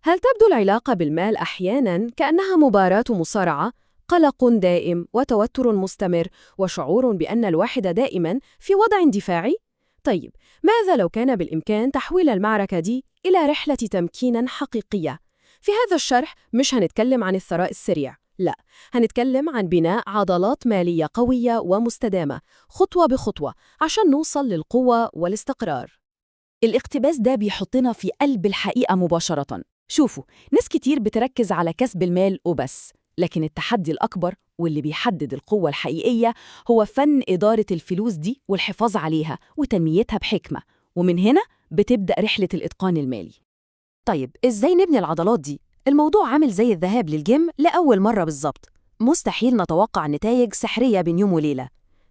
هل تبدو العلاقة بالمال أحياناً كأنها مباراة مصارعة؟ قلق دائم وتوتر مستمر وشعور بأن الواحد دائماً في وضع دفاعي؟ طيب، ماذا لو كان بالإمكان تحويل المعركة دي إلى رحلة تمكين حقيقية؟ في هذا الشرح مش هنتكلم عن الثراء السريع، لا، هنتكلم عن بناء عضلات مالية قوية ومستدامة خطوة بخطوة عشان نوصل للقوة والاستقرار. الاقتباس ده بيحطنا في قلب الحقيقة مباشرة. شوفوا، ناس كتير بتركز على كسب المال وبس، لكن التحدي الأكبر واللي بيحدد القوة الحقيقية هو فن إدارة الفلوس دي والحفاظ عليها وتنميتها بحكمة، ومن هنا بتبدأ رحلة الإتقان المالي. طيب، إزاي نبني العضلات دي؟ الموضوع عامل زي الذهاب للجيم لأول مرة بالظبط. مستحيل نتوقع نتائج سحرية بين يوم وليلة.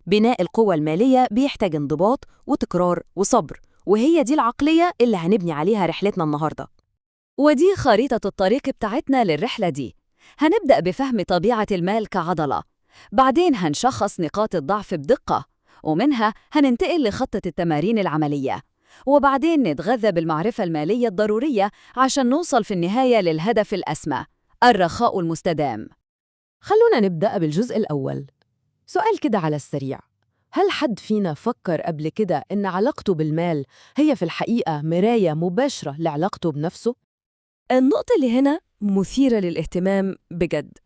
بناء القوة المالية بيحتاج انضباط وتكرار وصبر، وهي دي العقلية اللي هنبني عليها رحلتنا النهاردة. ودي خريطة الطريق بتاعتنا للرحلة دي. هنبدأ بفهم طبيعة المال كعضلة، بعدين هنشخص نقاط الضعف بدقة، ومنها هننتقل لخطة التمارين العملية، وبعدين نتغذى بالمعرفة المالية الضرورية عشان نوصل في النهاية للهدف الأسمى، الرخاء المستدام. خلونا نبدأ بالجزء الأول. سؤال كده على السريع، هل حد فينا فكر قبل كده إن علاقته بالمال هي في الحقيقة مراية مباشرة لعلاقته بنفسه؟ النقطة اللي هنا مثيرة للاهتمام بجد.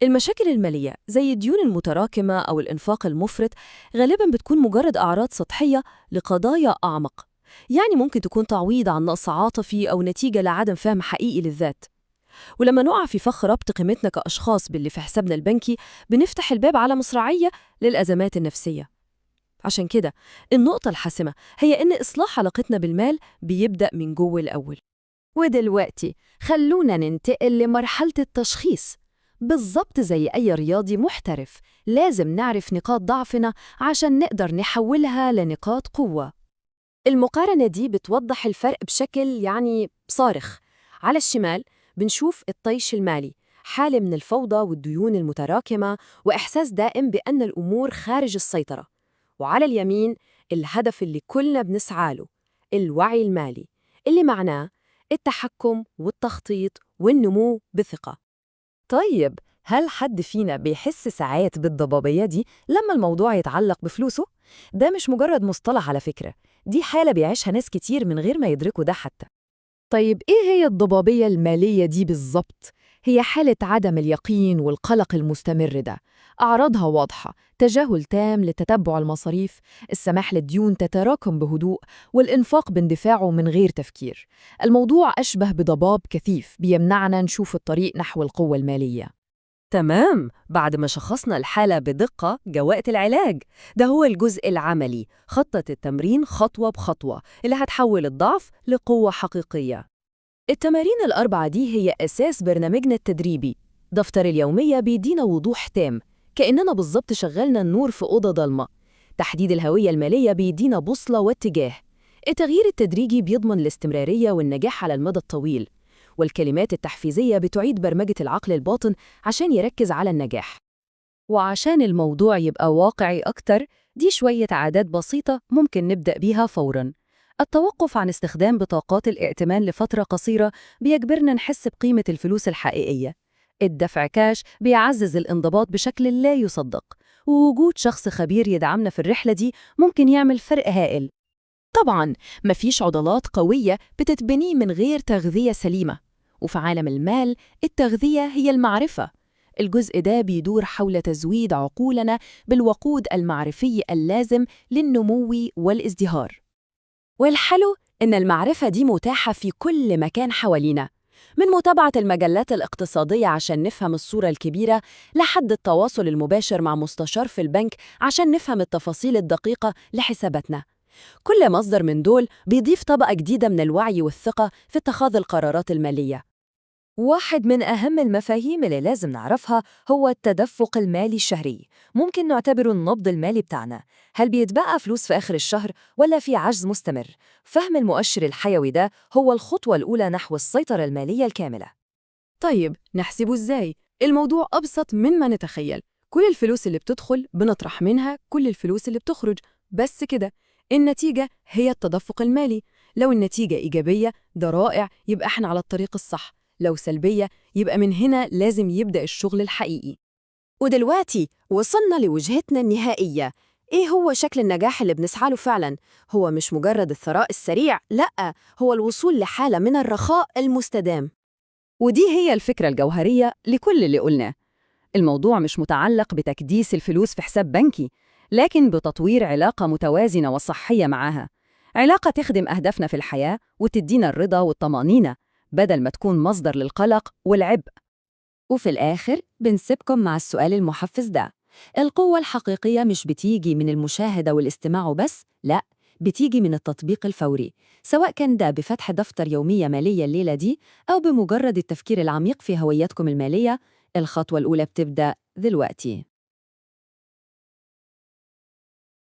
المشاكل المالية زي الديون المتراكمة أو الإنفاق المفرط غالباً بتكون مجرد أعراض سطحية لقضايا أعمق، يعني ممكن تكون تعويض عن نقص عاطفي أو نتيجة لعدم فهم حقيقي للذات. ولما نقع في فخ ربط قيمتنا كأشخاص باللي في حسابنا البنكي بنفتح الباب على مصراعية للأزمات النفسية. عشان كده النقطة الحاسمة هي إن إصلاح علاقتنا بالمال بيبدأ من جوه الأول. ودلوقتي خلونا ننتقل لمرحلة التشخيص. بالظبط زي أي رياضي محترف، لازم نعرف نقاط ضعفنا عشان نقدر نحولها لنقاط قوة. المقارنة دي بتوضح الفرق بشكل صارخ. على الشمال بنشوف الطيش المالي، حالة من الفوضى والديون المتراكمة وإحساس دائم بأن الأمور خارج السيطرة. وعلى اليمين الهدف اللي كلنا بنسعى له، الوعي المالي، اللي معناه التحكم والتخطيط والنمو بثقة. طيب، هل حد فينا بيحس ساعات بالضبابية دي لما الموضوع يتعلق بفلوسه؟ ده مش مجرد مصطلح على فكرة، دي حالة بيعيشها ناس كتير من غير ما يدركوا ده حتى. طيب، إيه هي الضبابية المالية دي بالظبط؟ هي حالة عدم اليقين والقلق المستمر ده. أعراضها واضحة: تجاهل تام لتتبع المصاريف، السماح للديون تتراكم بهدوء، والإنفاق باندفاعه من غير تفكير. الموضوع أشبه بضباب كثيف بيمنعنا نشوف الطريق نحو القوة المالية. تمام، بعد ما شخصنا الحالة بدقة جاء وقت العلاج. ده هو الجزء العملي، خطة التمرين خطوة بخطوة اللي هتحول الضعف لقوة حقيقية. التمارين الأربعة دي هي أساس برنامجنا التدريبي. دفتر اليومية بيدينا وضوح تام، كأننا بالظبط شغلنا النور في أوضة ضلمة. تحديد الهوية المالية بيدينا بوصلة واتجاه. التغيير التدريجي بيضمن الاستمرارية والنجاح على المدى الطويل. والكلمات التحفيزية بتعيد برمجة العقل الباطن عشان يركز على النجاح. وعشان الموضوع يبقى واقعي أكتر، دي شوية عادات بسيطة ممكن نبدأ بيها فوراً. التوقف عن استخدام بطاقات الائتمان لفترة قصيرة بيجبرنا نحس بقيمة الفلوس الحقيقية. الدفع كاش بيعزز الانضباط بشكل لا يصدق، ووجود شخص خبير يدعمنا في الرحلة دي ممكن يعمل فرق هائل. طبعاً، مفيش عضلات قوية بتتبني من غير تغذية سليمة، وفي عالم المال التغذية هي المعرفة. الجزء ده بيدور حول تزويد عقولنا بالوقود المعرفي اللازم للنمو والازدهار. والحلو إن المعرفة دي متاحة في كل مكان حوالينا، من متابعة المجلات الاقتصادية عشان نفهم الصورة الكبيرة لحد التواصل المباشر مع مستشار في البنك عشان نفهم التفاصيل الدقيقة لحساباتنا. كل مصدر من دول بيضيف طبقة جديدة من الوعي والثقة في اتخاذ القرارات المالية. واحد من أهم المفاهيم اللي لازم نعرفها هو التدفق المالي الشهري. ممكن نعتبره النبض المالي بتاعنا، هل بيتبقى فلوس في آخر الشهر ولا في عجز مستمر؟ فهم المؤشر الحيوي ده هو الخطوة الأولى نحو السيطرة المالية الكاملة. طيب، نحسبه إزاي؟ الموضوع أبسط مما نتخيل. كل الفلوس اللي بتدخل بنطرح منها كل الفلوس اللي بتخرج، بس كده. النتيجة هي التدفق المالي. لو النتيجة إيجابية ده رائع، يبقى احنا على الطريق الصح. لو سلبية يبقى من هنا لازم يبدأ الشغل الحقيقي. ودلوقتي وصلنا لوجهتنا النهائية. إيه هو شكل النجاح اللي بنسعى له فعلاً؟ هو مش مجرد الثراء السريع، لأ، هو الوصول لحالة من الرخاء المستدام. ودي هي الفكرة الجوهرية لكل اللي قلناه. الموضوع مش متعلق بتكديس الفلوس في حساب بنكي، لكن بتطوير علاقة متوازنة وصحية معاها، علاقة تخدم أهدافنا في الحياة وتدينا الرضا والطمأنينة بدل ما تكون مصدر للقلق والعبء. وفي الآخر بنسيبكم مع السؤال المحفز ده: القوة الحقيقية مش بتيجي من المشاهدة والاستماع وبس، لأ، بتيجي من التطبيق الفوري، سواء كان ده بفتح دفتر يومية مالية الليلة دي أو بمجرد التفكير العميق في هويتكم المالية. الخطوة الأولى بتبدأ دلوقتي.